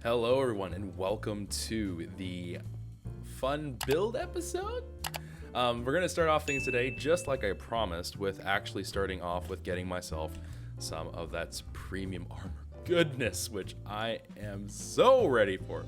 Hello everyone and welcome to the fun build episode. We're going to start off things today just like I promised, with actually starting off with getting myself some of that premium armor goodness, which I am so ready for.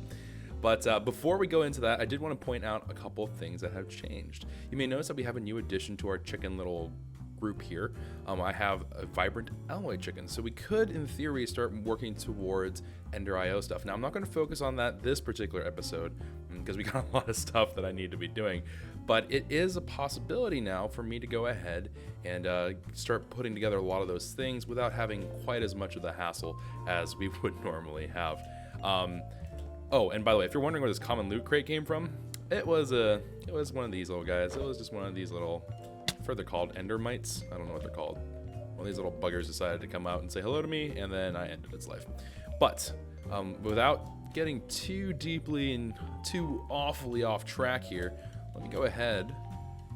But before we go into that, I did want to point out a couple of things that have changed. You may notice that we have a new addition to our chicken little group here. I have a vibrant alloy chicken, so we could in theory start working towards Ender IO stuff. Now I'm not going to focus on that this particular episode because we got a lot of stuff that I need to be doing, but it is a possibility now for me to go ahead and start putting together a lot of those things without having quite as much of the hassle as we would normally have. Oh, and by the way, if you're wondering where this common loot crate came from, it was one of these little guys. It was just one of these little, they're called endermites. I don't know what they're called. One of these little buggers decided to come out and say hello to me, and then I ended its life. But without getting too deeply and too awfully off track here, let me go ahead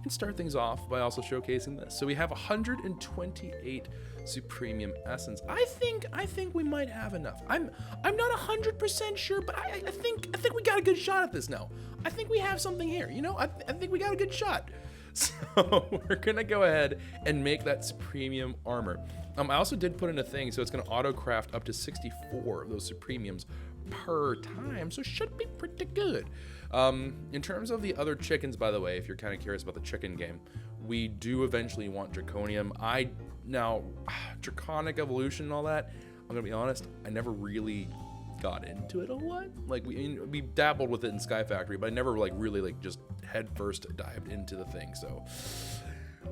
and start things off by also showcasing this. So we have 128 Supremium Essence. I think we might have enough. I'm not 100% sure, but I think we got a good shot at this now. I think we have something here. You know, I think we got a good shot. So we're gonna go ahead and make that Supremium armor. I also did put in a thing, so it's gonna auto craft up to 64 of those Supremiums per time, so should be pretty good. In terms of the other chickens, by the way, if you're kind of curious about the chicken game, we do eventually want Draconium. Now Draconic Evolution and all that, I'm gonna be honest, I never really got into it a lot. Like we dabbled with it in Sky Factory, but I never really just head first dived into the thing. So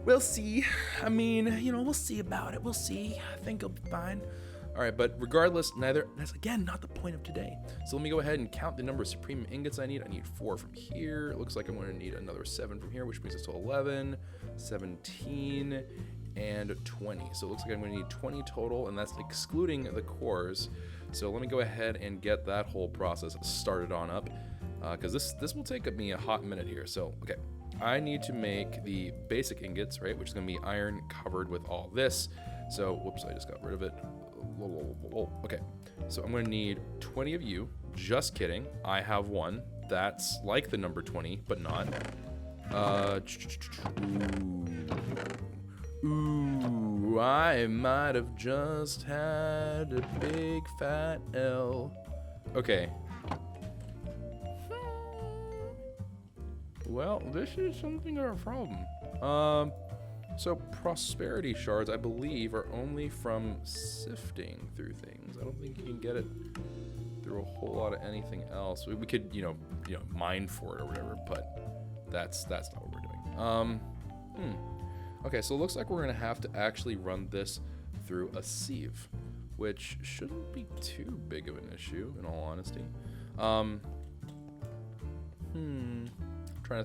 we'll see. I mean, we'll see about it. We'll see. I think it'll be fine. All right, but regardless, that's again not the point of today. So let me go ahead and count the number of Supreme ingots I need. I need 4 from here. It looks like I'm going to need another 7 from here, which brings us to 11, 17, and 20. So it looks like I'm going to need 20 total, and that's excluding the cores. So let me go ahead and get that whole process started on up, because this will take me a hot minute here. So, okay, I need to make the basic ingots, right, which is going to be iron covered with all this. So, whoops, I just got rid of it. Okay, so I'm going to need 20 of you. Just kidding. I have one. That's like the number 20, but not. Ooh, I might have just had a big fat L. Okay. Well, this is something of a problem. So prosperity shards, I believe, are only from sifting through things. I don't think you can get it through a whole lot of anything else. We could, mine for it or whatever, but that's not what we're doing. Okay, so it looks like we're gonna have to actually run this through a sieve, which shouldn't be too big of an issue, in all honesty. Trying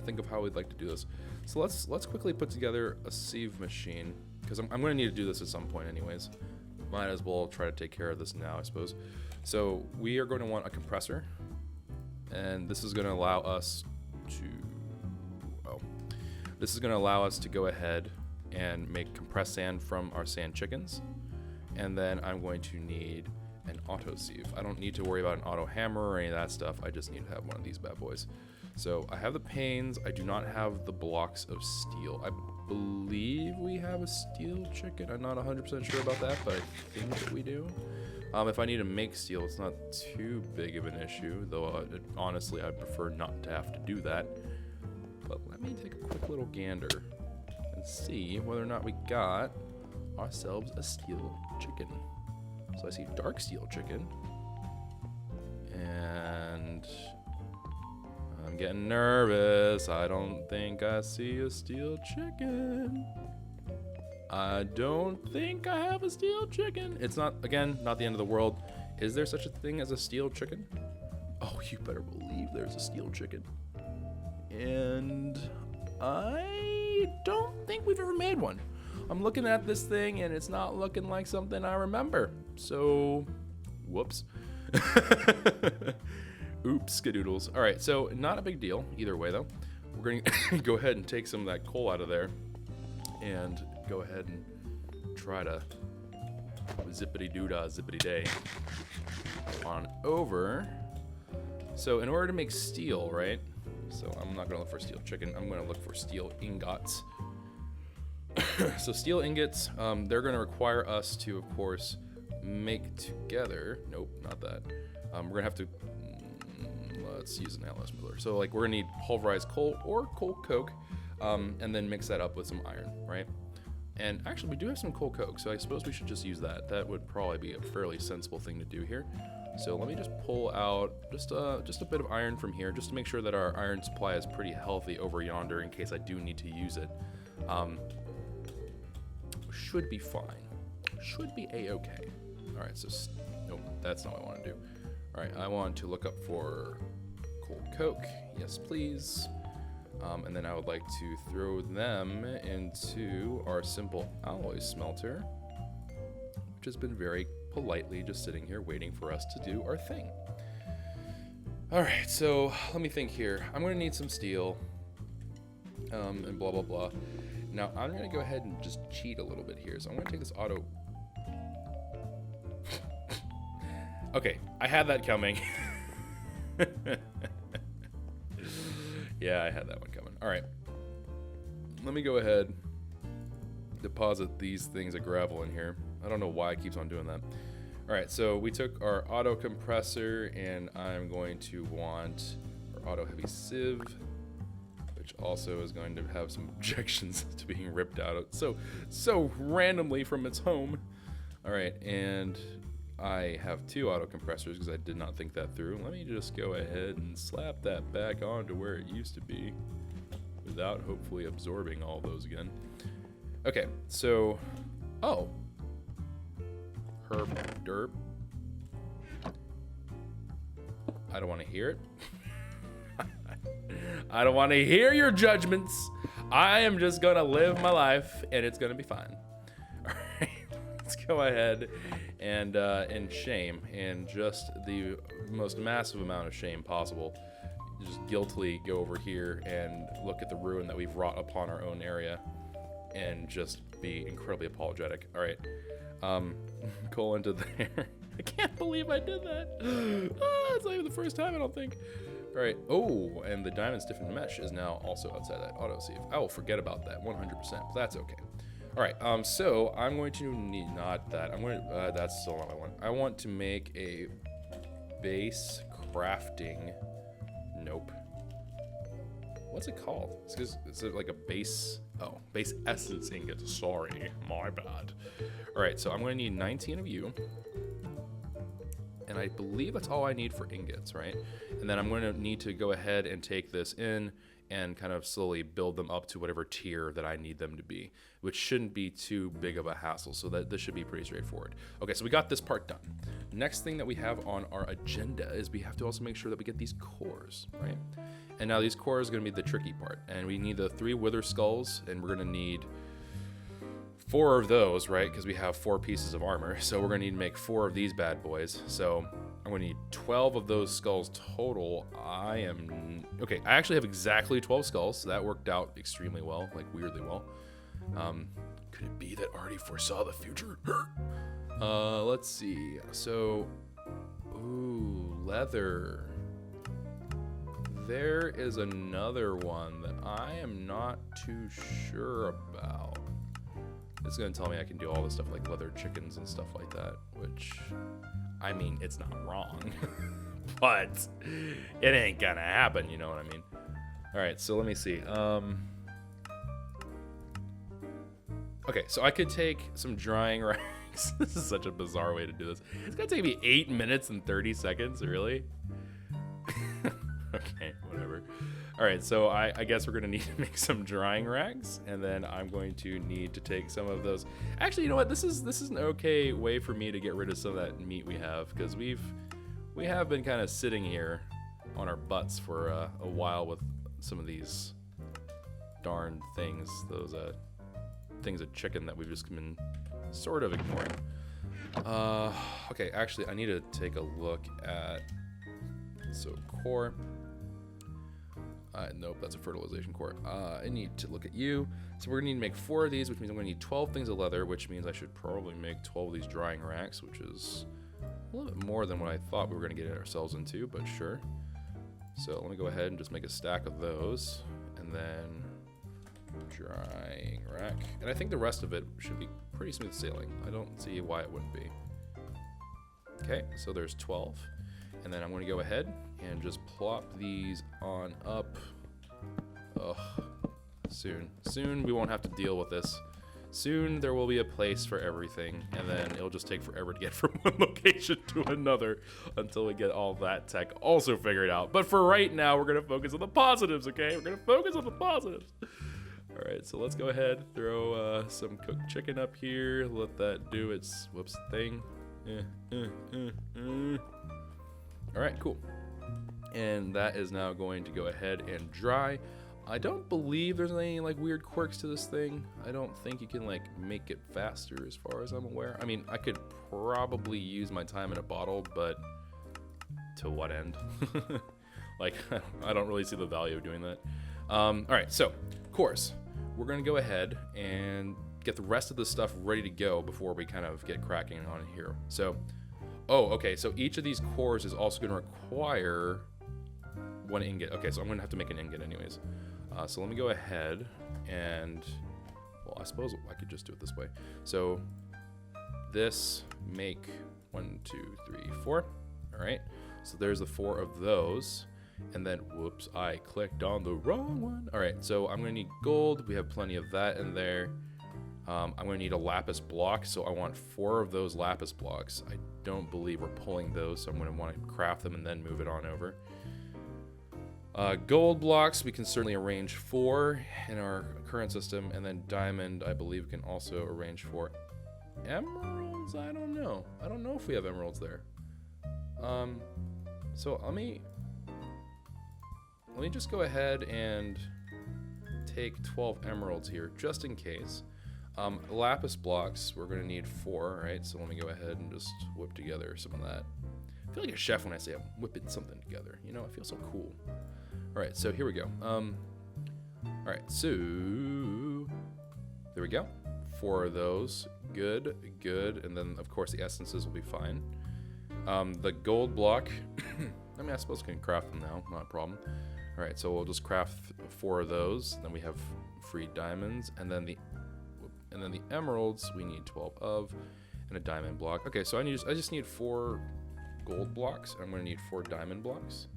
to think of how we'd like to do this. So let's quickly put together a sieve machine, because I'm going to need to do this at some point anyways. Might as well try to take care of this now, I suppose. So we are going to want a compressor, and this is going to allow us to go ahead and make compressed sand from our sand chickens. And then I'm going to need an auto sieve. I don't need to worry about an auto hammer or any of that stuff. I just need to have one of these bad boys. So I have the panes. I do not have the blocks of steel. I believe we have a steel chicken. I'm not 100% sure about that, but I think that we do. If I need to make steel, it's not too big of an issue, though honestly I'd prefer not to have to do that. But let me take a quick little gander and see whether or not we got ourselves a steel chicken. So I see dark steel chicken, and I'm getting nervous. I don't think I see a steel chicken. I don't think I have a steel chicken. It's not, again, not the end of the world. Is there such a thing as a steel chicken? Oh, you better believe there's a steel chicken. And I don't think we've ever made one. I'm looking at this thing and it's not looking like something I remember. So, whoops. Oops, skadoodles. All right, so not a big deal either way though. We're going to go ahead and take some of that coal out of there and go ahead and try to zippity-doo-dah, zippity-day on over So in order to make steel, right? So I'm not gonna look for steel chicken. I'm gonna look for steel ingots. So steel ingots, they're gonna require us to, of course, make together. Nope, not that. We're gonna have to, let's use an Atlas miller. So like we're gonna need pulverized coal or coal coke, and then mix that up with some iron, right? And actually we do have some coal coke, so I suppose we should just use that. That would probably be a fairly sensible thing to do here. So let me just pull out just a bit of iron from here, just to make sure that our iron supply is pretty healthy over yonder in case I do need to use it. Should be fine. Should be a-okay. All right, so nope, that's not what I want to do. All right, I want to look up for coal coke. Yes, please. And then I would like to throw them into our simple alloy smelter, which has been very politely just sitting here waiting for us to do our thing. All right, so let me think here. I'm going to need some steel, and blah, blah, blah. Now, I'm going to go ahead and just cheat a little bit here. So I'm going to take this auto. Okay, I had that coming. Yeah, I had that one coming. All right. Let me go ahead, deposit these things of gravel in here. I don't know why it keeps on doing that. All right, so we took our auto compressor, and I'm going to want our auto heavy sieve, which also is going to have some objections to being ripped out so randomly from its home. All right, and I have 2 auto compressors because I did not think that through. Let me just go ahead and slap that back onto where it used to be without hopefully absorbing all those again. Okay, so, oh. Herb derp. I don't want to hear it. I don't want to hear your judgments. I am just going to live my life, and it's going to be fine. All right, let's go ahead and in shame, and just the most massive amount of shame possible, just guiltily go over here and look at the ruin that we've wrought upon our own area and just be incredibly apologetic. All right, coal into there. I can't believe I did that. It's not even the first time, I don't think. All right. Oh, and the diamond stiffened mesh is now also outside that auto sieve. I will forget about that 100%, but that's okay. All right. So I'm going to need not that. I'm going to. That's still not what I want. I want to make a base crafting. Nope. What's it called? Is it like a base? Oh, base essence ingot. Sorry, my bad. All right. So I'm going to need 19 of you. And I believe that's all I need for ingots, right? And then I'm going to need to go ahead and take this in and kind of slowly build them up to whatever tier that I need them to be, which shouldn't be too big of a hassle, so that this should be pretty straightforward. Okay, so we got this part done. Next thing that we have on our agenda is we have to also make sure that we get these cores, right? And now these cores are going to be the tricky part, and we need the 3 wither skulls, and we're going to need 4 of those, right? Because we have 4 pieces of armor. So we're going to need to make 4 of these bad boys. So I'm going to need 12 of those skulls total. Okay, I actually have exactly 12 skulls. So that worked out extremely well, like weirdly well. Could it be that Artie foresaw the future? Let's see. So, ooh, leather. There is another one that I am not too sure about. It's going to tell me I can do all this stuff like leather chickens and stuff like that, which, I mean, it's not wrong, but it ain't gonna happen, you know what I mean? All right, so let me see. Okay, so I could take some drying rags. This is such a bizarre way to do this. It's going to take me 8 minutes and 30 seconds, really? Okay, whatever. All right, so I guess we're gonna need to make some drying rags, and then I'm going to need to take some of those. Actually, you know what? This is an okay way for me to get rid of some of that meat we have, because we have been kind of sitting here on our butts for a while with some of these darn things, those things of chicken that we've just been sort of ignoring. Okay, actually, I need to take a look at core. Nope, that's a fertilization core. I need to look at you. So we're gonna need to make 4 of these, which means I'm gonna need 12 things of leather, which means I should probably make 12 of these drying racks, which is a little bit more than what I thought we were gonna get ourselves into, but sure. So let me go ahead and just make a stack of those, and then drying rack. And I think the rest of it should be pretty smooth sailing. I don't see why it wouldn't be. Okay, so there's 12. And then I'm going to go ahead and just plop these on up. Ugh. Soon we won't have to deal with this. Soon there will be a place for everything, and then it'll just take forever to get from one location to another until we get all that tech also figured out. But for right now, we're going to focus on the positives, okay? We're going to focus on the positives. All right, so let's go ahead, throw some cooked chicken up here. Let that do its thing. All right, cool. And that is now going to go ahead and dry. I don't believe there's any like weird quirks to this thing. I don't think you can like make it faster as far as I'm aware. I mean, I could probably use my time in a bottle, but to what end? Like, I don't really see the value of doing that. All right, so cores. We're gonna go ahead and get the rest of the stuff ready to go before we kind of get cracking on it here. So, okay, so each of these cores is also gonna require one ingot. Okay, so I'm gonna have to make an ingot anyways. So let me go ahead and, well, I suppose I could just do it this way. So this make 1, 2, 3, 4. All right, so there's the 4 of those. And then, whoops, I clicked on the wrong one. All right, so I'm gonna need gold. We have plenty of that in there. I'm gonna need a lapis block, so I want 4 of those lapis blocks. I don't believe we're pulling those, so I'm gonna wanna craft them and then move it on over. Gold blocks, we can certainly arrange 4 in our current system, and then diamond, I believe, can also arrange 4. Emeralds, I don't know. I don't know if we have emeralds there. So let me just go ahead and take 12 emeralds here, just in case. Lapis blocks, we're gonna need 4, right? So let me go ahead and just whip together some of that. I feel like a chef when I say I'm whipping something together. You know, I feel so cool. All right, so here we go. All right, so there we go. 4 of those, good. And then of course the essences will be fine. The gold block, I mean, I suppose I can craft them now, not a problem. All right, so we'll just craft 4 of those. Then we have free diamonds, and then the emeralds we need 12 of, and a diamond block. Okay, so I just need 4 gold blocks. I'm gonna need 4 diamond blocks,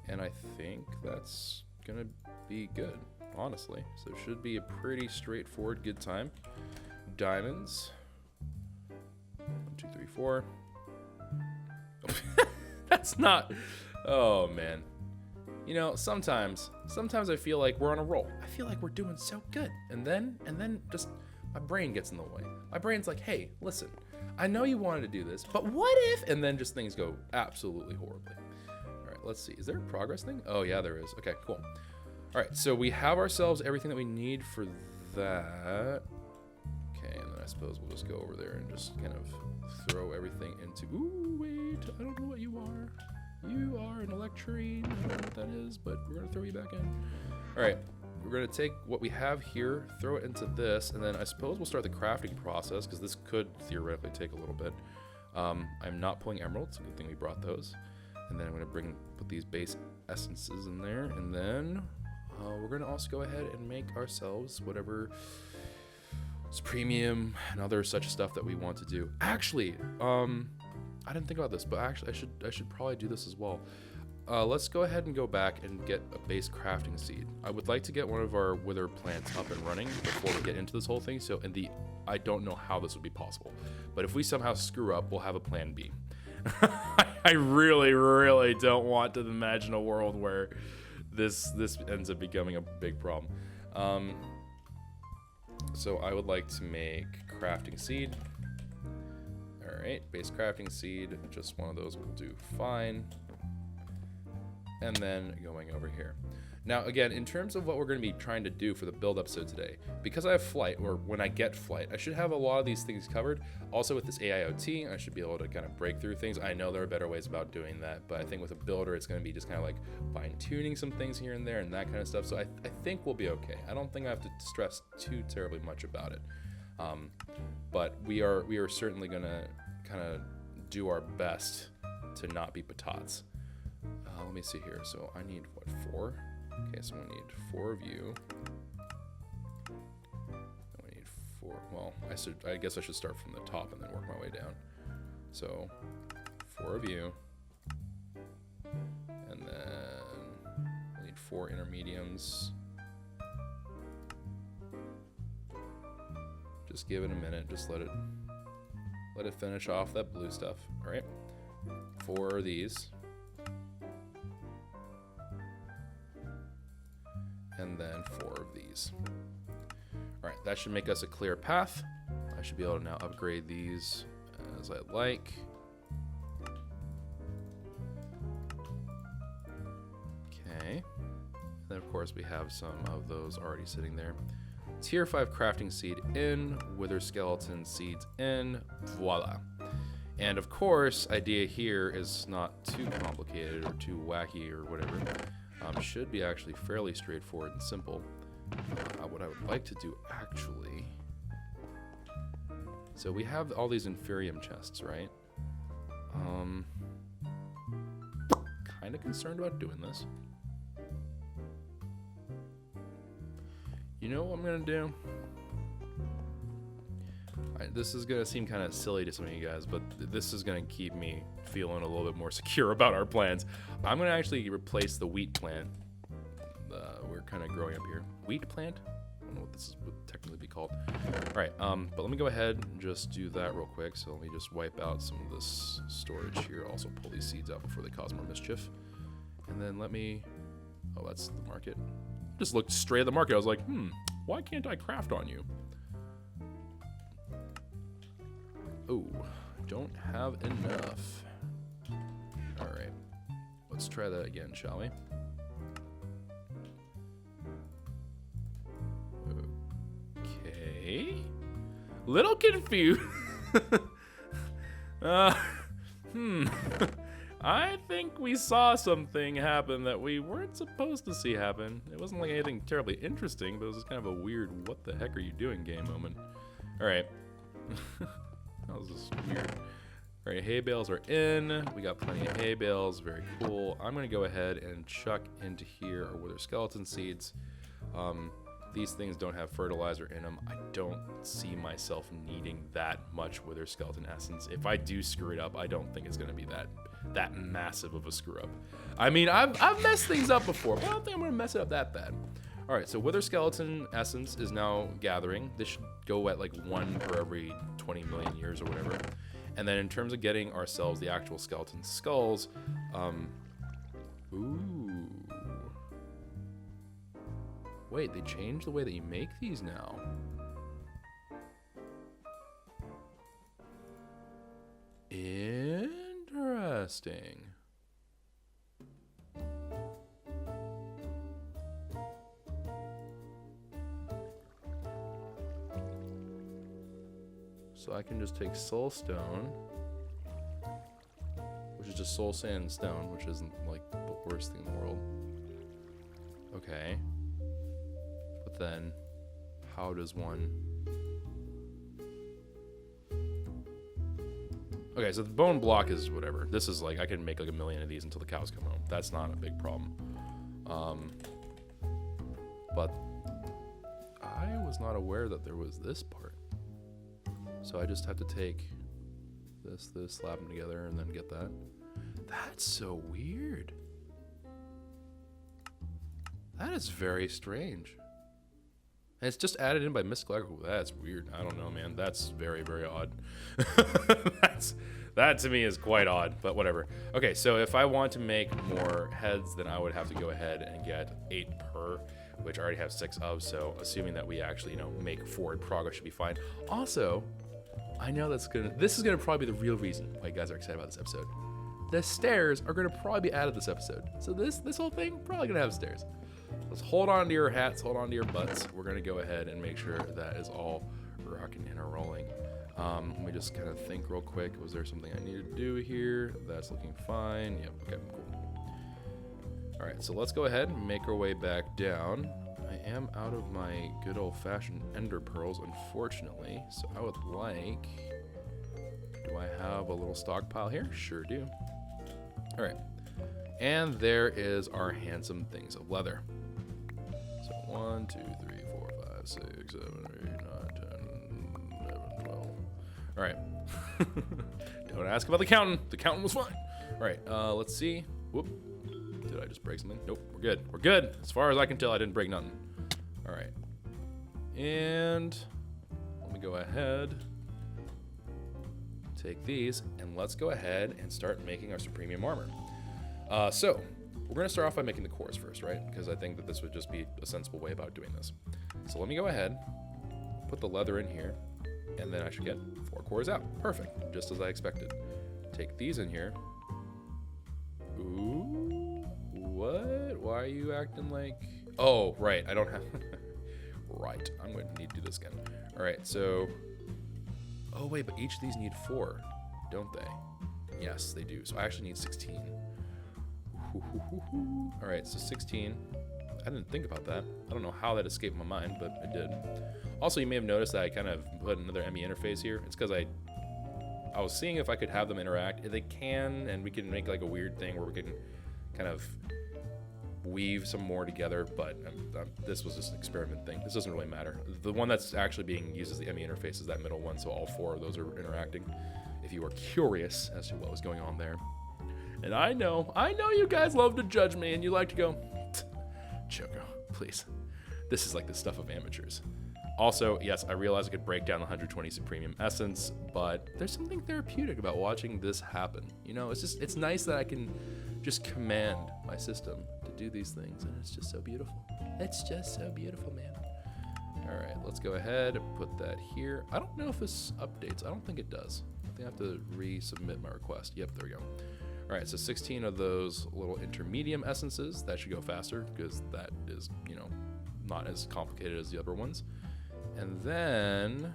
and I think that's gonna be good, honestly. So it should be a pretty straightforward, good time. Diamonds. 1, 2, 3, 4. That's not. Oh man. You know, sometimes I feel like we're on a roll. I feel like we're doing so good, and then just my brain gets in the way. My brain's like, hey, listen, I know you wanted to do this, but what if? And then just things go absolutely horribly. All right, let's see. Is there a progress thing? Oh yeah, there is. Okay, cool. All right, so we have ourselves everything that we need for that. Okay, and then I suppose we'll just go over there and just kind of throw everything into. Ooh, wait, I don't know what you are. You are an electrine. I don't know what that is, but we're gonna throw you back in. All right, we're gonna take what we have here, throw it into this, and then I suppose we'll start the crafting process, because this could theoretically take a little bit. I'm not pulling emeralds. Good thing we brought those. And then I'm gonna put these base essences in there, and then we're gonna also go ahead and make ourselves whatever premium and other such stuff that we want to do. Actually, I didn't think about this, but actually I should probably do this as well. Let's go ahead and go back and get a base crafting seed. I would like to get one of our wither plants up and running before we get into this whole thing. So I don't know how this would be possible, but if we somehow screw up, we'll have a plan B. I really, really don't want to imagine a world where this ends up becoming a big problem. So I would like to make crafting seed. All right, base crafting seed, just one of those will do fine. And then going over here. Now, again, in terms of what we're going to be trying to do for the build episode today, because I have flight, or when I get flight, I should have a lot of these things covered. Also with this AIoT, I should be able to kind of break through things. I know there are better ways about doing that, but I think with a builder, it's going to be just kind of like fine-tuning some things here and there and that kind of stuff. So I think we'll be okay. I don't think I have to stress too terribly much about it. But we are certainly going to kind of do our best to not be patads. Let me see here. So I need, what, 4? Okay, so I need 4 of you. I need 4. Well, I guess I should start from the top and then work my way down. So 4 of you. And then I need 4 intermediums. Just give it a minute. Just let it finish off that blue stuff. All right. 4 of these. And then 4 of these. All right, that should make us a clear path. I should be able to now upgrade these as I like. Okay. And then of course we have some of those already sitting there. Tier 5 crafting seed in, wither skeleton seeds in, voila. And of course, idea here is not too complicated or too wacky or whatever. Should be actually fairly straightforward and simple. What I would like to do actually, so we have all these inferium chests, right? Kind of concerned about doing this. You know what I'm gonna do? This is gonna seem kind of silly to some of you guys, but this is gonna keep me feeling a little bit more secure about our plans. I'm gonna actually replace the wheat plant. We're kind of growing up here. Wheat plant? I don't know what this would technically be called. All right, but let me go ahead and just do that real quick. So let me just wipe out some of this storage here. Also pull these seeds out before they cause more mischief. And then let me, oh, that's the market. Just looked straight at the market. I was like, why can't I craft on you? Oh, don't have enough. All right, let's try that again, shall we? Okay, little confused. I think we saw something happen that we weren't supposed to see happen. It wasn't like anything terribly interesting, but it was just kind of a weird, what the heck are you doing game moment. All right. That was just weird. All right, hay bales are in. We got plenty of hay bales, very cool. I'm gonna go ahead and chuck into here our wither skeleton seeds. These things don't have fertilizer in them. I don't see myself needing that much wither skeleton essence. If I do screw it up, I don't think it's gonna be that massive of a screw up. I mean, I've messed things up before, but I don't think I'm gonna mess it up that bad. All right, so wither skeleton essence is now gathering. This should go at like 1 per every 20 million years or whatever. And then in terms of getting ourselves the actual skeleton skulls, ooh. Wait, they changed the way that you make these now. Interesting. So I can just take soul stone, which is just soul sand and stone, which isn't like the worst thing in the world. Okay. But then, how does one... Okay, so the bone block is whatever. This is like, I can make like 1 million of these until the cows come home. That's not a big problem. But I was not aware that there was this part. So I just have to take this, slap them together, and then get that. That's so weird. That is very strange. And it's just added in by mystical agriculture. That's weird. I don't know, man. That's very, very odd. That to me is quite odd, but whatever. Okay, so if I want to make more heads, then I would have to go ahead and get 8 per, which I already have 6 of, so assuming that we actually, make forward progress should be fine. Also, I know this is gonna probably be the real reason why you guys are excited about this episode. The stairs are gonna probably be added this episode. So this whole thing, probably gonna have stairs. Let's hold on to your hats, hold on to your butts. We're gonna go ahead and make sure that is all rocking and rolling. Let me just kind of think real quick. Was there something I needed to do here? That's looking fine. Yep, okay, cool. All right, so let's go ahead and make our way back down. I am out of my good old-fashioned ender pearls, unfortunately. So I would like... Do I have a little stockpile here? Sure do. All right. And there is our handsome things of leather. So 1, 2, 3, 4, 5, 6, 7, 8, 9, 10, 11, 12. All right. Don't ask about the counting. The counting was fine. All right, let's see. Whoop. Did I just break something? Nope, we're good. We're good. As far as I can tell, I didn't break nothing. All right. And let me go ahead, take these, and let's go ahead and start making our Supremium armor. So we're going to start off by making the cores first, right? Because I think that this would just be a sensible way about doing this. So let me go ahead, put the leather in here, and then I should get 4 cores out. Perfect, just as I expected. Take these in here. Ooh, what? Why are you acting like... Oh, right, I don't have... Right, I'm going to need to do this again. All right, so... Oh, wait, but each of these need 4, don't they? Yes, they do. So I actually need 16. All right, so 16. I didn't think about that. I don't know how that escaped my mind, but it did. Also, you may have noticed that I kind of put another ME interface here. It's because I was seeing if I could have them interact. They can, and we can make like a weird thing where we can kind of weave some more together, but this was just an experiment thing. This doesn't really matter. The one that's actually being used as the ME interface is that middle one, so all 4 of those are interacting. If you are curious as to what was going on there. And I know you guys love to judge me, and you like to go, Choco, please. This is like the stuff of amateurs. Also, yes, I realize I could break down the 120 Supremium Essence, but there's something therapeutic about watching this happen. You know, it's nice that I can just command my system to do these things, and it's just so beautiful. It's just so beautiful, man. All right, let's go ahead and put that here. I don't know if this updates. I don't think it does. I think I have to resubmit my request. Yep, there we go. All right, so 16 of those little intermedium essences. That should go faster because that is, you know, not as complicated as the other ones. And then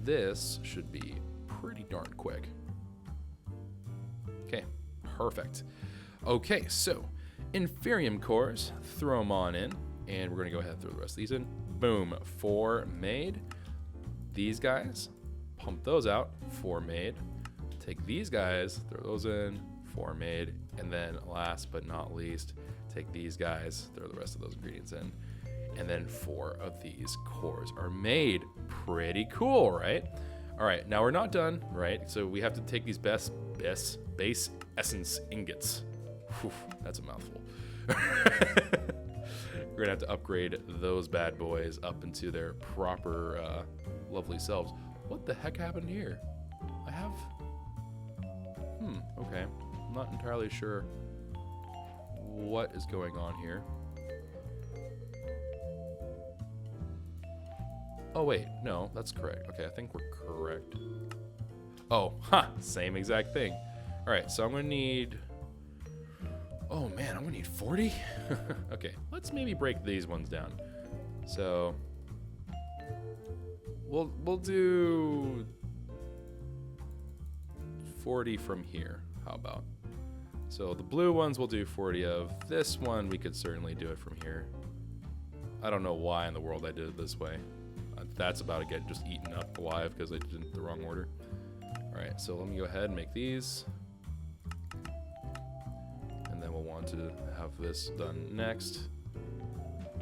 this should be pretty darn quick. Okay, perfect. Okay, so Inferium cores, throw them on in, and we're gonna go ahead and throw the rest of these in. Boom, 4 made. These guys, pump those out, 4 made. Take these guys, throw those in, 4 made, and then last but not least, take these guys, throw the rest of those ingredients in, and then 4 of these cores are made. Pretty cool, right? All right, now we're not done, right? So we have to take these base essence ingots. Whew, that's a mouthful. We're gonna have to upgrade those bad boys up into their proper lovely selves. What the heck happened here? I have... okay. I'm not entirely sure what is going on here. Oh, wait. No, that's correct. Okay, I think we're correct. Oh, same exact thing. All right, so I'm going to need... Oh, man, I'm going to need 40? Okay, let's maybe break these ones down. So, we'll do 40 from here. How about? So the blue ones we'll do 40 of. This one we could certainly do it from here. I don't know why in the world I did it this way. That's about to get just eaten up alive because I did it in the wrong order. All right, so let me go ahead and make these. And then we'll want to have this done next.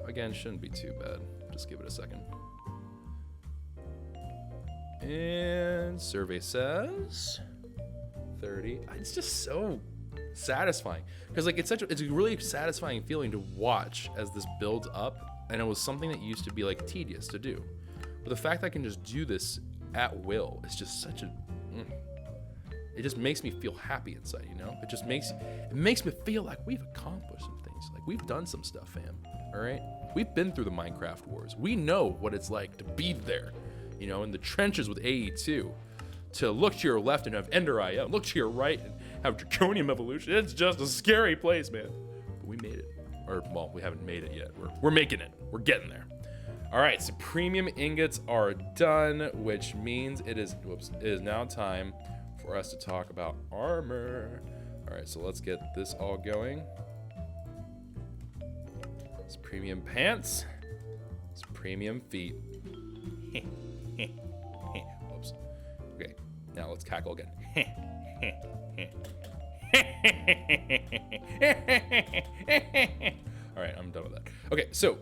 Again, shouldn't be too bad. Just give it a second. And survey says 30. It's just so satisfying because like it's a really satisfying feeling to watch as this builds up, and it was something that used to be like tedious to do, but the fact that I can just do this at will is just such a it just makes me feel happy inside, you know. It makes me feel like we've accomplished some things, like we've done some stuff, fam. All right, we've been through the Minecraft wars. We know what it's like to be there, you know, in the trenches with AE2, to look to your left and have Ender IO, look to your right and have Draconium Evolution. It's just a scary place, man. But we made it. Or, well, we haven't made it yet. We're making it. We're getting there. All right, so premium ingots are done, which means it is now time for us to talk about armor. All right, so let's get this all going. It's premium pants. It's premium feet. Whoops. Okay, now let's cackle again. All right, I'm done with that. Okay, so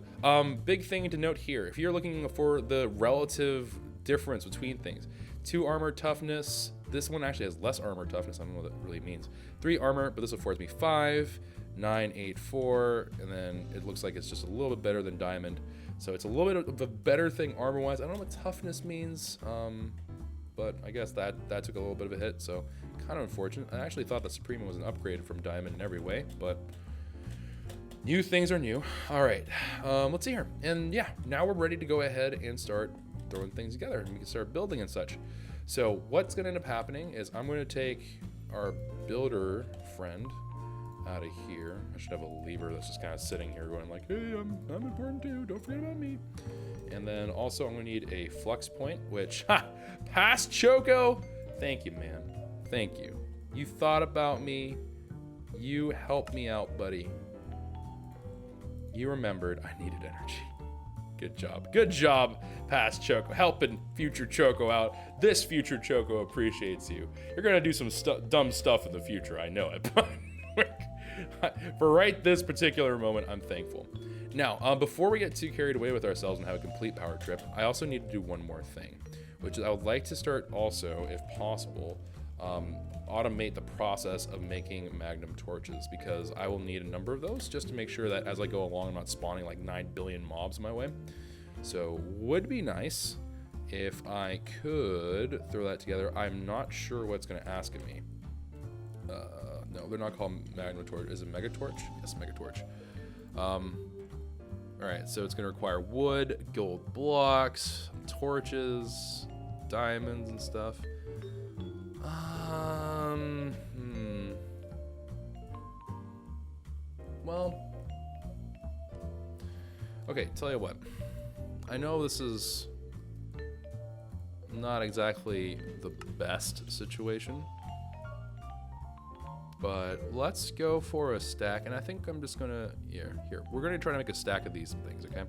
big thing to note here. If you're looking for the relative difference between things, 2 armor toughness. This one actually has less armor toughness. I don't know what that really means. 3 armor, but this affords me 5, 9, 8, 4, and then it looks like it's just a little bit better than diamond. So it's a little bit of a better thing armor-wise. I don't know what toughness means, but I guess that took a little bit of a hit, so kind of unfortunate. I actually thought that Suprema was an upgrade from diamond in every way, but new things are new. All right, let's see here. And yeah, now we're ready to go ahead and start throwing things together, and we can start building and such. So what's going to end up happening is I'm going to take our builder friend out of here. I should have a lever that's just kind of sitting here going like, hey, I'm important too, don't forget about me. And then also I'm going to need a flux point, which, past Choco, thank you, man. Thank you. You thought about me. You helped me out, buddy. You remembered I needed energy. Good job. Good job, past Choco, helping future Choco out. This future Choco appreciates you. You're going to do some dumb stuff in the future, I know it. But for right this particular moment, I'm thankful. Now, before we get too carried away with ourselves and have a complete power trip, I also need to do one more thing, which is I would like to start also, if possible, automate the process of making magnum torches, because I will need a number of those just to make sure that as I go along, I'm not spawning like 9 billion mobs my way. So would be nice if I could throw that together. I'm not sure what's going to ask of me. No, they're not called magnum torch. Is it mega torch? Yes, mega torch. All right, so it's going to require wood, gold blocks, torches, diamonds and stuff. Well, okay, tell you what. I know this is not exactly the best situation, but let's go for a stack. And I think I'm just gonna, here, we're gonna try to make a stack of these things, okay?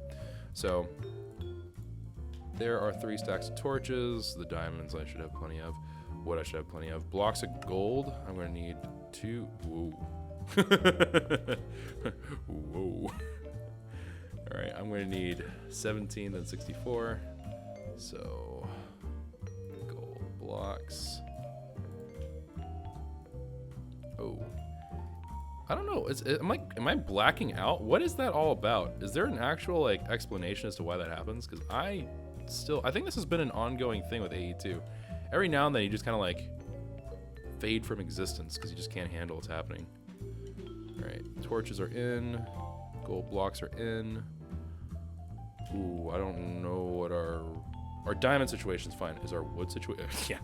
So there are 3 stacks of torches. The diamonds I should have plenty of. Wood I should have plenty of. Blocks of gold, I'm gonna need 2. Whoa. Whoa. All right, I'm gonna need 17, then 64. So gold blocks. Oh, I don't know. Am I blacking out? What is that all about? Is there an actual like explanation as to why that happens? Because I think this has been an ongoing thing with AE2. Every now and then you just kind of like fade from existence because you just can't handle what's happening. All right, torches are in, gold blocks are in. Ooh, I don't know what our diamond situation's fine. Is our wood situation?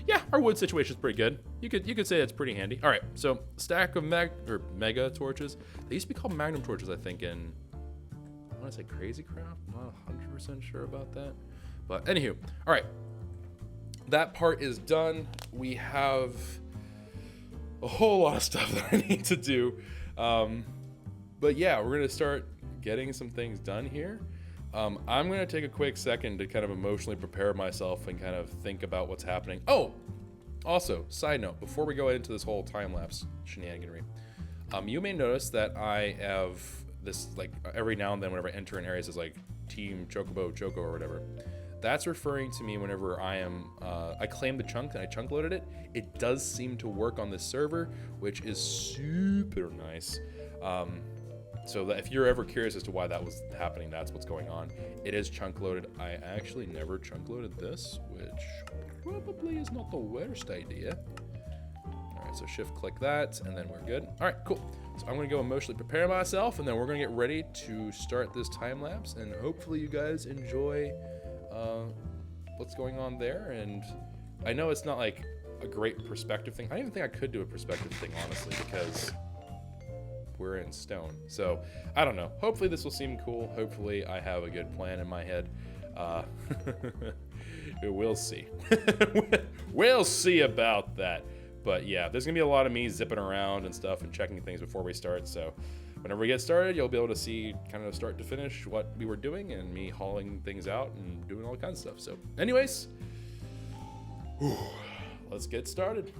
Yeah, our wood situation's pretty good. You could say it's pretty handy. All right, so stack of mega torches. They used to be called magnum torches, I think, in, I want to say KwehCraft. I'm not 100% sure about that, but anywho, all right. That part is done. We have a whole lot of stuff that I need to do. But yeah, we're going to start getting some things done here. I'm going to take a quick second to kind of emotionally prepare myself and kind of think about what's happening. Oh, also, side note, before we go into this whole time-lapse shenaniganry, you may notice that I have this, like, every now and then whenever I enter an area, it says, like, Team Chocobo, Choco, or whatever. That's referring to me whenever I claim the chunk and I chunk loaded it. It does seem to work on this server, which is super nice. So that if you're ever curious as to why that was happening, that's what's going on. It is chunk loaded. I actually never chunk loaded this, which probably is not the worst idea. All right, so shift click that, and then we're good. All right, cool. So I'm gonna go emotionally prepare myself, and then we're gonna get ready to start this time lapse, and hopefully you guys enjoy what's going on there. And I know it's not like a great perspective thing. I don't even think I could do a perspective thing, honestly, because we're in stone. So I don't know. Hopefully this will seem cool. Hopefully I have a good plan in my head. We'll see. We'll see about that. But yeah, there's gonna be a lot of me zipping around and stuff and checking things before we start. So whenever we get started, you'll be able to see kind of start to finish what we were doing and me hauling things out and doing all kinds of stuff. So anyways, let's get started.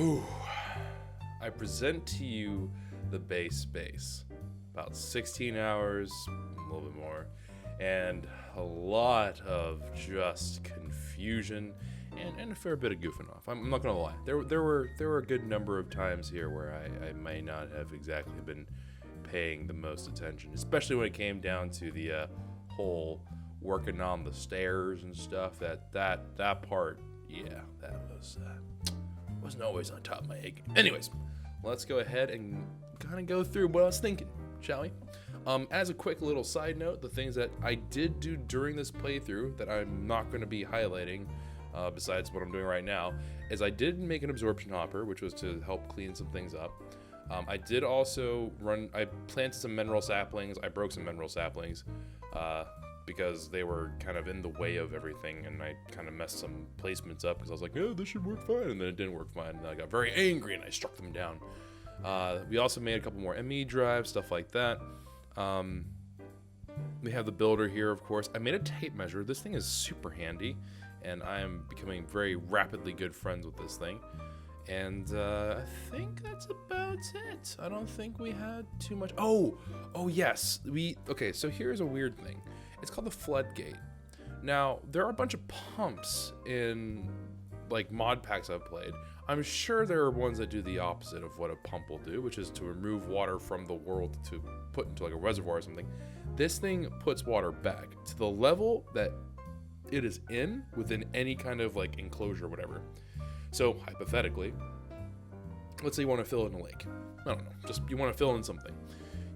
Whew. I present to you the base, about 16 hours, a little bit more, and a lot of just confusion and a fair bit of goofing off. I'm not gonna lie. There were a good number of times here where I may not have exactly been paying the most attention, especially when it came down to the whole working on the stairs and stuff. That part, yeah, that wasn't always on top of my head. Anyways, let's go ahead and kind of go through what I was thinking, shall we? As a quick little side note, the things that I did do during this playthrough that I'm not going to be highlighting, besides what I'm doing right now, is I did make an absorption hopper, which was to help clean some things up. I did also I planted some mineral saplings. I broke some mineral saplings because they were kind of in the way of everything, and I kind of messed some placements up because I was like, oh, this should work fine, and then it didn't work fine, and I got very angry and I struck them down. We also made a couple more ME drives, stuff like that. We have the builder here, of course. I made a tape measure. This thing is super handy, and I am becoming very rapidly good friends with this thing. And I think that's about it. I don't think we had too much. Oh yes. Okay, so here's a weird thing. It's called the floodgate. Now, there are a bunch of pumps in like mod packs I've played. I'm sure there are ones that do the opposite of what a pump will do, which is to remove water from the world to put into like a reservoir or something. This thing puts water back to the level that it is in within any kind of like enclosure or whatever. So hypothetically, let's say you want to fill in a lake. I don't know, just you want to fill in something.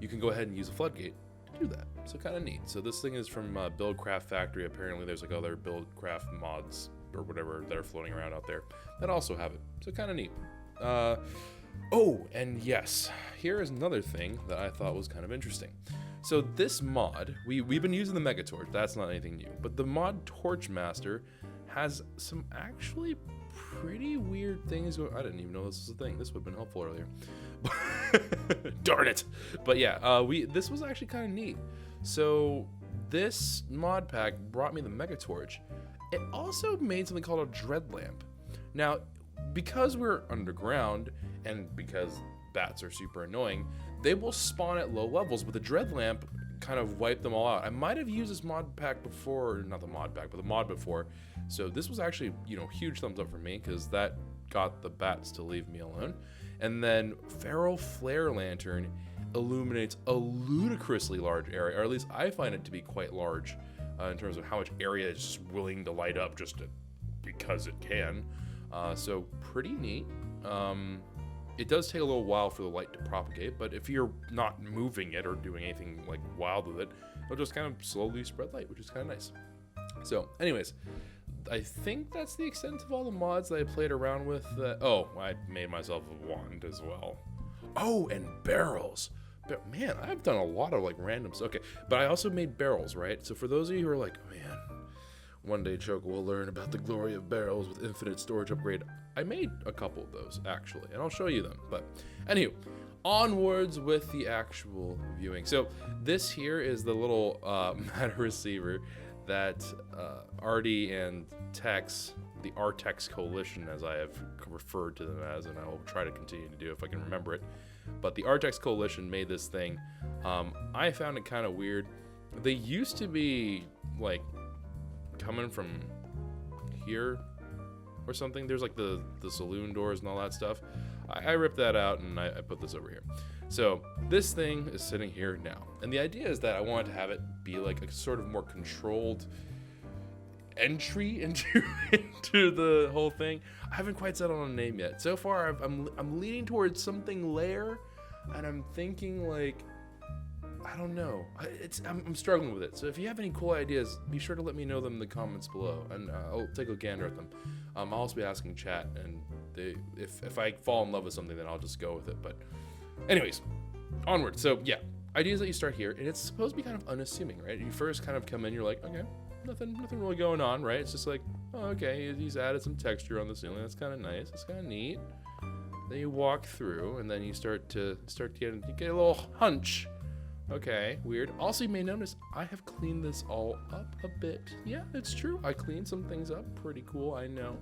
You can go ahead and use a floodgate to do that. So kind of neat. So this thing is from KwehCraft Factory. Apparently there's like other KwehCraft mods or whatever that are floating around out there that also have it. So kind of neat. Oh, and yes, here is another thing that I thought was kind of interesting. So this mod, we've been using the Mega Torch. That's not anything new. But the mod Torchmaster has some actually pretty weird things. I didn't even know this was a thing. This would have been helpful earlier. Darn it. But yeah, this was actually kind of neat. So this mod pack brought me the Mega Torch. It also made something called a dread lamp. Now, because we're underground and because bats are super annoying, they will spawn at low levels, but the dread lamp kind of wiped them all out. I might have used this mod pack before, not the mod pack, but the mod before. So this was actually, huge thumbs up for me because that got the bats to leave me alone. And then Feral Flare Lantern illuminates a ludicrously large area, or at least I find it to be quite large in terms of how much area it's just willing to light up because it can. So pretty neat. It does take a little while for the light to propagate, but if you're not moving it or doing anything like wild with it, it'll just kind of slowly spread light, which is kind of nice. So anyways, I think that's the extent of all the mods that I played around with. I made myself a wand as well. Oh, and barrels. But man, I've done a lot of like random stuff. Okay, but I also made barrels, right? So for those of you who are like, man, one day Choco will learn about the glory of barrels with infinite storage upgrade. I made a couple of those actually, and I'll show you them. But anywho, onwards with the actual viewing. So this here is the little matter receiver that Artie and Tex, the Artex Coalition, as I have referred to them as, and I will try to continue to do if I can remember it. But the Artex Coalition made this thing. I found it kind of weird. They used to be like coming from here or something. There's like the saloon doors and all that stuff. I ripped that out and I put this over here. So this thing is sitting here now. And the idea is that I wanted to have it be like a sort of more controlled entry into the whole thing. I haven't quite settled on a name yet. So far, I'm leaning towards something lair, and I'm thinking like, I don't know. I'm struggling with it. So if you have any cool ideas, be sure to let me know them in the comments below, and I'll take a gander at them. I'll also be asking chat, and if I fall in love with something, then I'll just go with it. But anyways, onward. So yeah, ideas that you start here, and it's supposed to be kind of unassuming, right? You first kind of come in, you're like, okay, nothing really going on, right? It's just like, oh, okay, he's added some texture on the ceiling. That's kind of nice. It's kind of neat. Then you walk through, and then you start to get a little hunch. Okay, weird. Also, you may notice I have cleaned this all up a bit. Yeah, it's true. I cleaned some things up. Pretty cool, I know.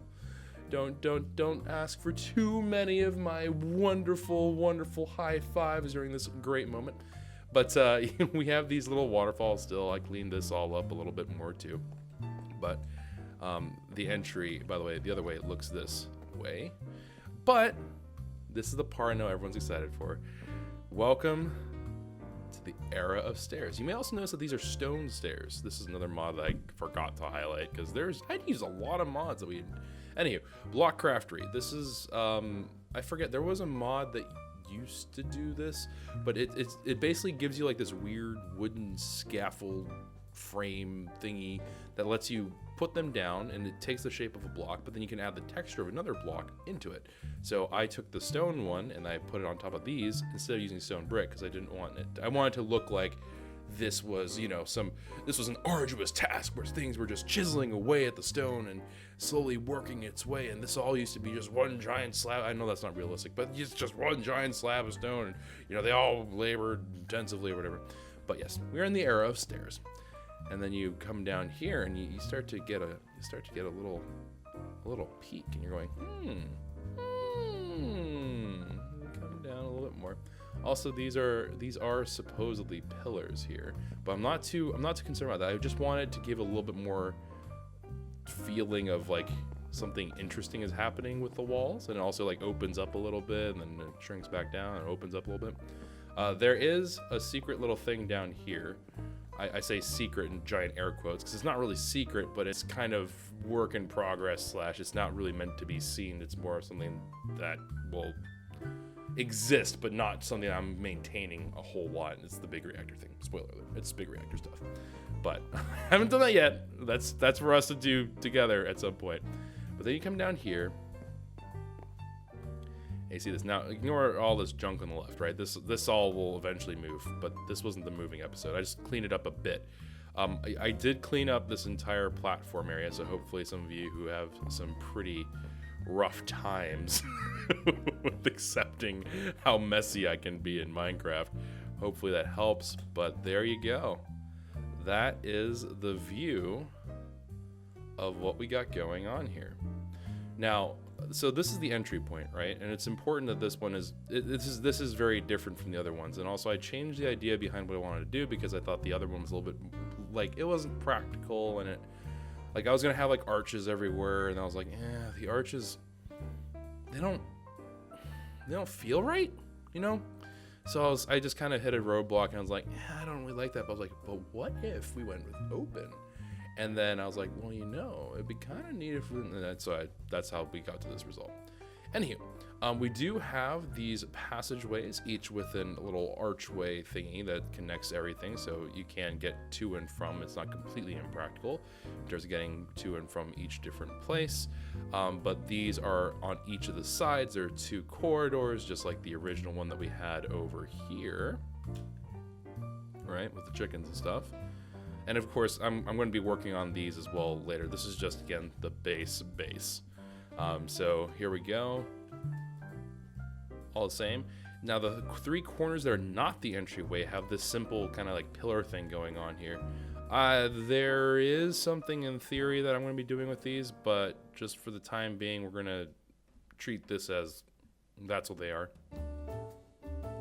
Don't ask for too many of my wonderful high fives during this great moment. But we have these little waterfalls still. I cleaned this all up a little bit more too. But the entry, by the way, the other way, it looks this way. But this is the part I know everyone's excited for. Welcome to the era of stairs. You may also notice that these are stone stairs. This is another mod that I forgot to highlight because I'd use a lot of mods that we. Anywho, block craftery. This is I forget, there was a mod that used to do this, but it basically gives you like this weird wooden scaffold frame thingy that lets you put them down, and it takes the shape of a block, but then you can add the texture of another block into it. So I took the stone one and I put it on top of these instead of using stone brick because I wanted to look like this was, this was an arduous task where things were just chiseling away at the stone and slowly working its way, and this all used to be just one giant slab. I know that's not realistic, but it's just one giant slab of stone, and they all labored intensively or whatever. But yes, we're in the era of stairs. And then you come down here and you start to get a little peek, and you're going, come down a little bit more. Also, these are supposedly pillars here, but I'm not too concerned about that. I just wanted to give a little bit more feeling of like something interesting is happening with the walls, and it also like opens up a little bit and then it shrinks back down and opens up a little bit. There is a secret little thing down here. I say secret in giant air quotes because it's not really secret, but it's kind of work in progress / it's not really meant to be seen. It's more of something that will exist, but not something I'm maintaining a whole lot. It's the big reactor thing. Spoiler alert, it's big reactor stuff. But I haven't done that yet. That's for us to do together at some point. But then you come down here. You see this now. Ignore all this junk on the left, right? This all will eventually move, but this wasn't the moving episode. I just cleaned it up a bit. I did clean up this entire platform area, so hopefully some of you who have some pretty rough times with accepting how messy I can be in Minecraft, hopefully that helps. But there you go. That is the view of what we got going on here. Now, so this is the entry point, right? And it's important that this one this is very different from the other ones. And also I changed the idea behind what I wanted to do because I thought the other one was a little bit like, it wasn't practical, and I was gonna have like arches everywhere, and I was like, the arches, they don't feel right, So I just kind of hit a roadblock, and I was like, I don't really like that. But I was like, but what if we went with open? And then I was like, well, it'd be kind of neat if we didn't. And so that's how we got to this result. Anywho, we do have these passageways, each within a little archway thingy that connects everything, so you can get to and from. It's not completely impractical in terms of getting to and from each different place. But these are on each of the sides. There are 2 corridors, just like the original one that we had over here, right, with the chickens and stuff. And of course, I'm going to be working on these as well later. This is just, again, the base. So here we go. All the same. Now the 3 corners that are not the entryway have this simple kind of like pillar thing going on here. There is something in theory that I'm going to be doing with these, but just for the time being, we're going to treat this as that's what they are.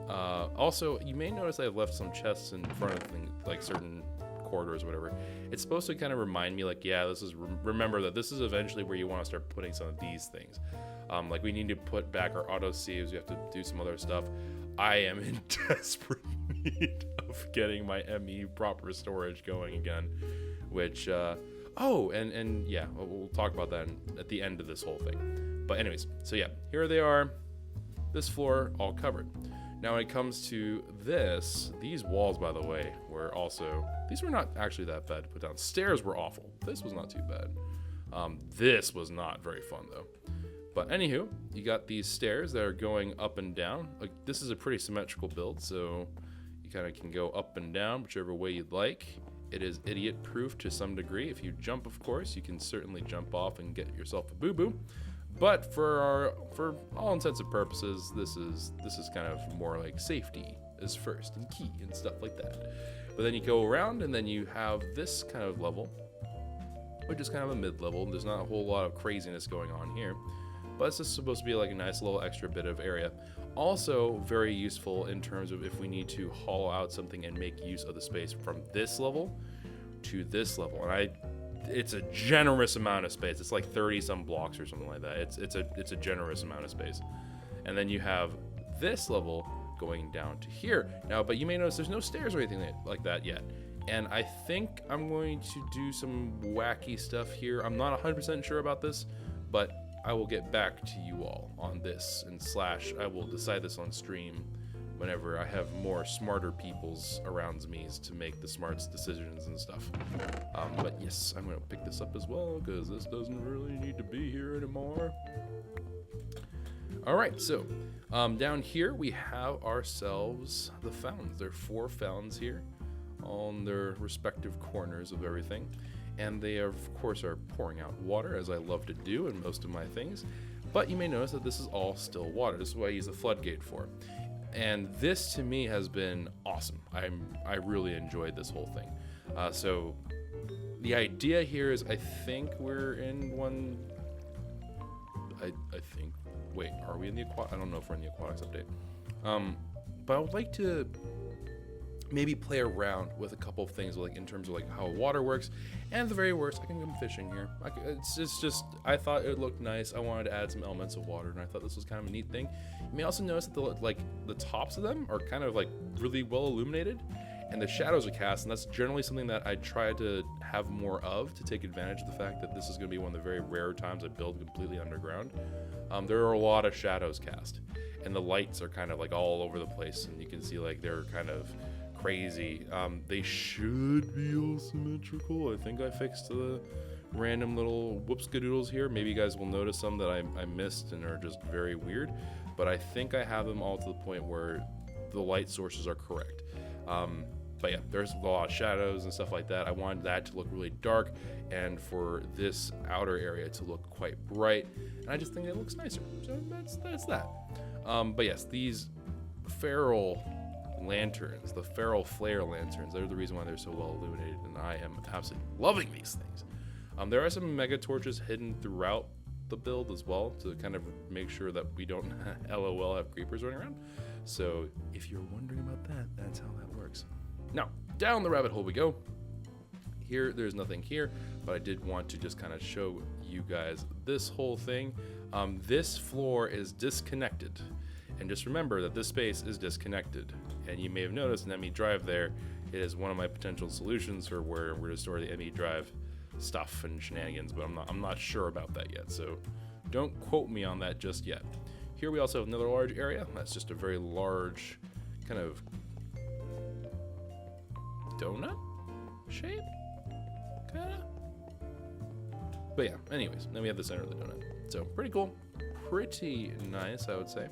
Also, you may notice I've left some chests in front of things, like certain corridors or whatever. It's supposed to kind of remind me, like, this is, remember that this is eventually where you want to start putting some of these things. Like, we need to put back our auto sieves. We have to do some other stuff. I am in desperate need of getting my ME proper storage going again, which, we'll talk about that at the end of this whole thing. But anyways, so yeah, here they are. This floor all covered. Now, when it comes to these walls, by the way, these were not actually that bad to put down. Stairs were awful. This was not too bad. This was not very fun, though. But anywho, you got these stairs that are going up and down. Like, this is a pretty symmetrical build, so you kind of can go up and down whichever way you'd like. It is idiot-proof to some degree. If you jump, of course, you can certainly jump off and get yourself a boo-boo. But for all intents and purposes, this is kind of more like safety is first and key and stuff like that. But then you go around and then you have this kind of level, which is kind of a mid-level. There's not a whole lot of craziness going on here. but it's just supposed to be like a nice little extra bit of area. Also very useful in terms of if we need to hollow out something and make use of the space from this level to this level. And it's a generous amount of space. It's like 30 some blocks or something like that. It's a generous amount of space. And then you have this level going down to here. Now, but you may notice there's no stairs or anything like that yet. And I think I'm going to do some wacky stuff here. I'm not 100% sure about this, but I will get back to you all on this, and / I will decide this on stream whenever I have more smarter peoples around me to make the smartest decisions and stuff. But yes, I'm going to pick this up as well because this doesn't really need to be here anymore. All right, so down here we have ourselves the fountains. There are 4 fountains here on their respective corners of everything. And they, of course, are pouring out water, as I love to do in most of my things. But you may notice that this is all still water. This is what I use a floodgate for. And this, to me, has been awesome. I really enjoyed this whole thing. So the idea here is I think we're in one... I think... Wait, are we in the aquatics? I don't know if we're in the aquatics update. But I would like to maybe play around with a couple of things, like in terms of like how water works, and at the very worst, I can come fishing here. It's just I thought it looked nice. I wanted to add some elements of water, and I thought this was kind of a neat thing. You may also notice that the tops of them are kind of like really well illuminated, and the shadows are cast, and that's generally something that I try to have more of to take advantage of the fact that this is going to be one of the very rare times I build completely underground. There are a lot of shadows cast, and the lights are kind of like all over the place, and you can see like they're kind of crazy. They should be all symmetrical. I think I fixed the random little whoop-skadoodles here. Maybe you guys will notice some that I missed and are just very weird, but I think I have them all to the point where the light sources are correct. But yeah, there's a lot of shadows and stuff like that. I wanted that to look really dark and for this outer area to look quite bright, and I just think it looks nicer. So that's that. But yes, these feral lanterns, the feral flare lanterns, they're the reason why they're so well illuminated, and I am absolutely loving these things. There are some mega torches hidden throughout the build as well to kind of make sure that we don't LOL have creepers running around. So if you're wondering about that, that's how that works. Now, down the rabbit hole we go. Here, there's nothing here, but I did want to just kind of show you guys this whole thing. This floor is disconnected. And just remember that this space is disconnected. And you may have noticed an ME drive there. It is one of my potential solutions for where we're to store the ME drive stuff and shenanigans, but I'm not sure about that yet. So don't quote me on that just yet. Here we also have another large area. That's just a very large kind of donut shape, kind of. But yeah, anyways, then we have the center of the donut. So pretty cool, pretty nice, I would say.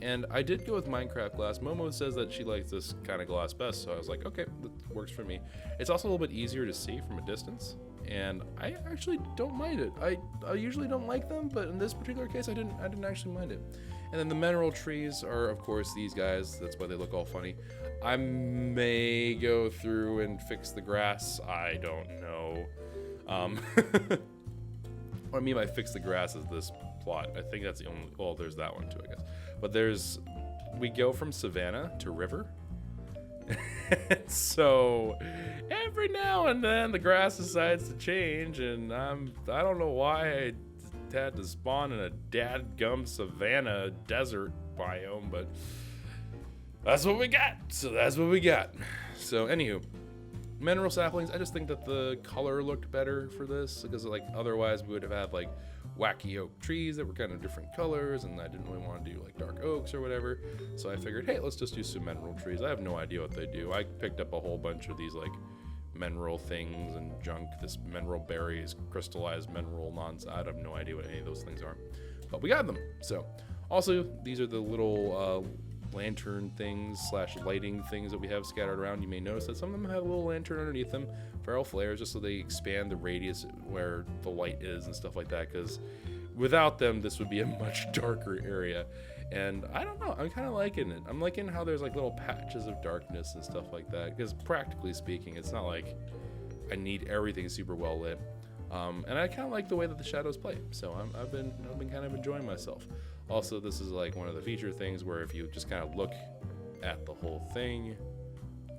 And I did go with Minecraft glass. Momo says that she likes this kind of glass best, so I was like, okay, that works for me. It's also a little bit easier to see from a distance, and I actually don't mind it. I usually don't like them, but in this particular case, I didn't actually mind it. And then the mineral trees are, of course, these guys. That's why they look all funny. I may go through and fix the grass. I don't know. What I mean by fix the grass is this plot. I think that's the only, well, there's that one too, I guess. But we go from savanna to river. So every now and then the grass decides to change, and I don't know why I had to spawn in a dadgum savanna desert biome, but that's what we got. So that's what we got. So anywho, mineral saplings, I just think that the color looked better for this, because like otherwise we would have had like wacky oak trees that were kind of different colors, and I didn't really want to do like dark oaks or whatever. So I figured, hey, let's just do some mineral trees. I have no idea what they do. I picked up a whole bunch of these like mineral things and junk, this mineral berries, crystallized mineral nonsense. I have no idea what any of those things are, but we got them. So also, these are the little lantern things / lighting things that we have scattered around. You may notice that some of them have a little lantern underneath them, feral flares, just so they expand the radius where the light is and stuff like that, because without them this would be a much darker area. And I don't know, I'm kind of liking it. I'm liking how there's like little patches of darkness and stuff like that, because practically speaking, it's not like I need everything super well lit. And I kind of like the way that the shadows play, so I've been kind of enjoying myself. Also, this is like one of the feature things where if you just kind of look at the whole thing,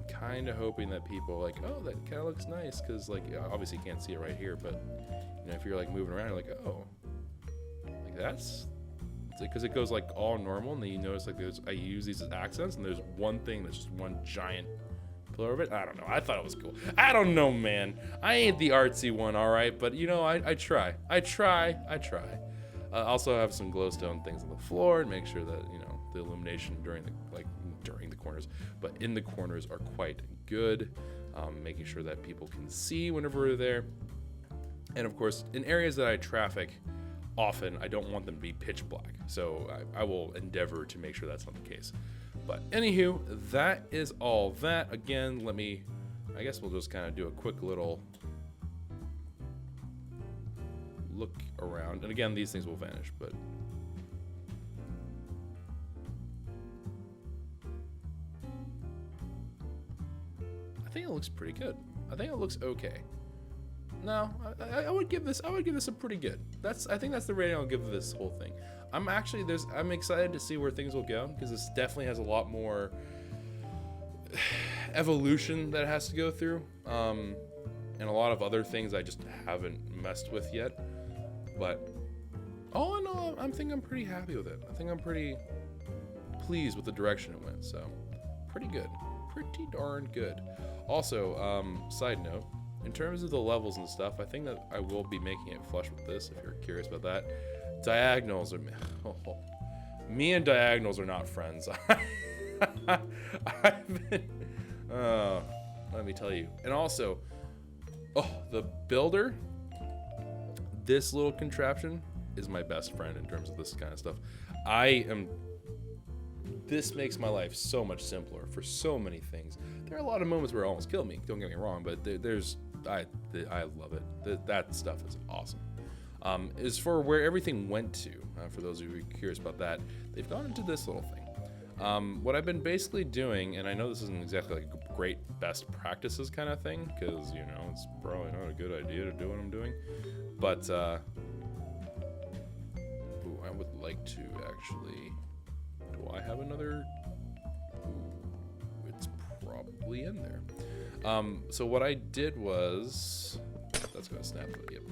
kind of hoping that people are like, oh, that kind of looks nice, because like obviously you can't see it right here, but you know, if you're like moving around, you're like, oh, like that's because it goes like all normal, and then you notice like I use these as accents, and there's one thing that's just one giant pillar of it. I don't know. I thought it was cool. I don't know, man. I ain't the artsy one, all right, but you know, I try. Also have some glowstone things on the floor and make sure that, you know, the illumination during the corners, but in the corners are quite good. Making sure that people can see whenever we're there. And of course, in areas that I traffic often, I don't want them to be pitch black. So I will endeavor to make sure that's not the case. But anywho, that is all that. Again, I guess we'll just kind of do a quick little look around. And again, these things will vanish, but I think it looks pretty good. I think it looks okay. No, I would give this a pretty good. I think that's the rating I'll give this whole thing. I'm excited to see where things will go, because this definitely has a lot more evolution that it has to go through, and a lot of other things I just haven't messed with yet. But all in all, I think I'm pretty happy with it. I think I'm pretty pleased with the direction it went. So pretty good, pretty darn good. Also, side note, in terms of the levels and stuff, I think that I will be making it flush with this, if you're curious about that. Diagonals are... me and diagonals are not friends. I've been... let me tell you. And also, the builder, this little contraption is my best friend in terms of this kind of stuff. This makes my life so much simpler for so many things. There are a lot of moments where it almost killed me, don't get me wrong, but I love it. That stuff is awesome. As for where everything went to, for those of you who are curious about that, they've gone into this little thing. What I've been basically doing, and I know this isn't exactly like a great best practices kind of thing, because, you know, it's probably not a good idea to do what I'm doing, but I would like to actually... Do I have another? Ooh, it's probably in there. So what I did was, that's gonna snap. Yep.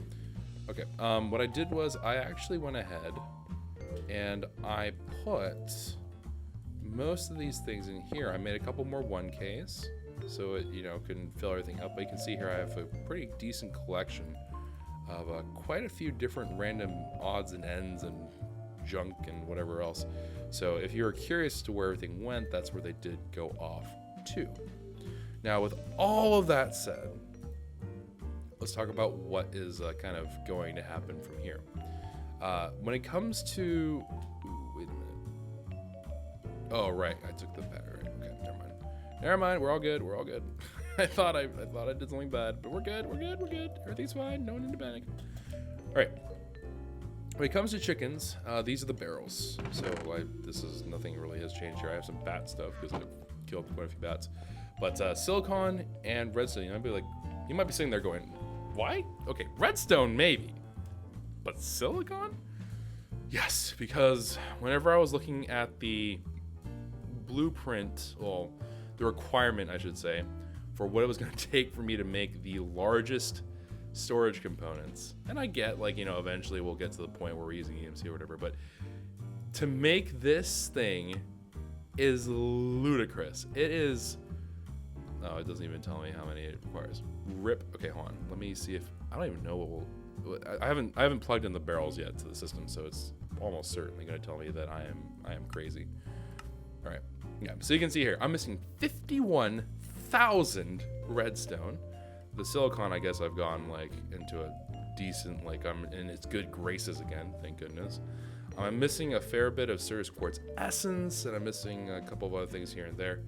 Okay. What I did was I actually went ahead and I put most of these things in here. I made a couple more 1Ks, so it, you know, can fill everything up. But you can see here I have a pretty decent collection of quite a few different random odds and ends and junk and whatever else. So if you're curious to where everything went, that's where they did go off to. Now, with all of that said, let's talk about what is kind of going to happen from here. When it comes to... Ooh, wait a minute. Oh, right. I took the battery. Okay, never mind. We're all good. I thought I did something bad, but we're good. Everything's fine. No need to panic. All right. When it comes to chickens, these are the barrels. So nothing really has changed here. I have some bat stuff because I've killed quite a few bats. But silicon and redstone, you might be sitting there going, why? Okay, redstone maybe, but silicon? Yes, because whenever I was looking at the blueprint, well, the requirement, I should say, for what it was going to take for me to make the largest storage components, and I get, like, you know, eventually we'll get to the point where we're using EMC or whatever, but to make this thing is ludicrous. It is... Oh, it doesn't even tell me how many it requires. Rip. Okay, hold on. Let me see if... I don't even know what will... I haven't plugged in the barrels yet to the system, so it's almost certainly going to tell me that I am crazy. All right. Yeah, so you can see here, I'm missing 51,000 redstone. The silicon, I guess I've gone, like, into a decent, like, I'm in its good graces again, thank goodness. I'm missing a fair bit of Cirrus Quartz Essence, and I'm missing a couple of other things here and there,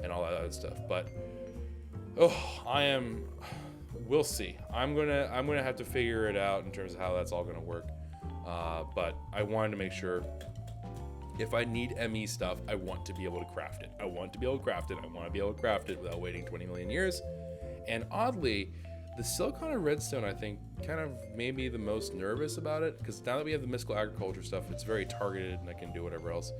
and all that other stuff. But, we'll see. I'm gonna have to figure it out in terms of how that's all gonna work. But I wanted to make sure, if I need ME stuff, I want to be able to craft it. I want to be able to craft it without waiting 20 million years. And oddly, The silicon and redstone, I think, kind of made me the most nervous about it, because now that we have the mystical agriculture stuff, it's very targeted and I can do whatever else.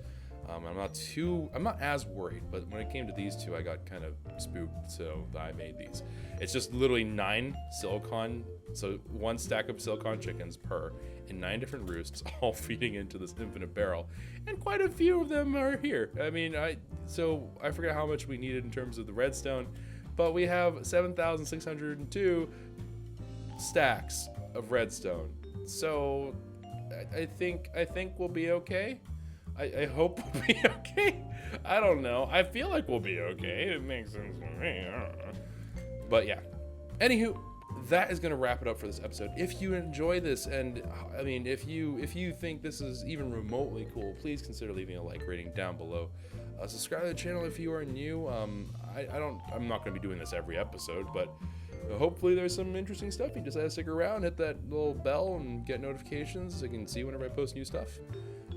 I'm not as worried, but when it came to these two, I got kind of spooked, so I made these. It's just literally 9 silicon, so 1 stack of silicon chickens per, in 9 different roosts, all feeding into this infinite barrel, and quite a few of them are here. I mean, I forget how much we needed in terms of the redstone, but we have 7,602 stacks of redstone. So I think we'll be okay. I hope we'll be okay. I don't know. I feel like we'll be okay. It makes sense to me. I don't know. But yeah. Anywho, that is going to wrap it up for this episode. If you enjoy this, and I mean, if you think this is even remotely cool, please consider leaving a like rating down below. Subscribe to the channel if you are new. I'm not going to be doing this every episode, but hopefully there's some interesting stuff. You just have to stick around, hit that little bell, and get notifications so you can see whenever I post new stuff.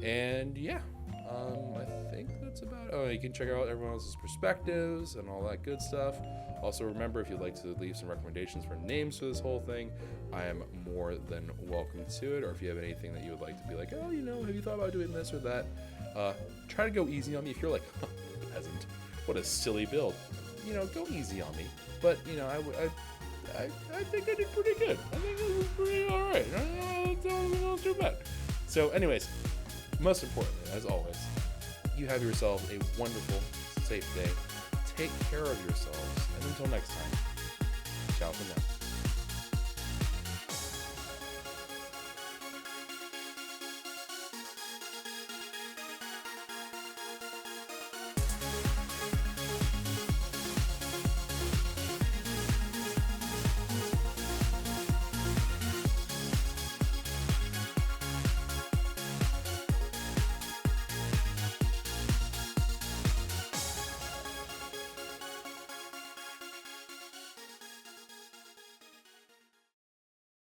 And yeah, I think that's about it. Oh, you can check out everyone else's perspectives and all that good stuff. Also, remember, if you'd like to leave some recommendations for names for this whole thing, I am more than welcome to it. Or if you have anything that you would like to be like, oh, have you thought about doing this or that? Try to go easy on me. If you're like, peasant, what a silly build. Go easy on me. But, I think I did pretty good. I think it was pretty all right. Not too bad. So anyways, most importantly, as always, you have yourselves a wonderful, safe day. Take care of yourselves. And until next time, ciao for now.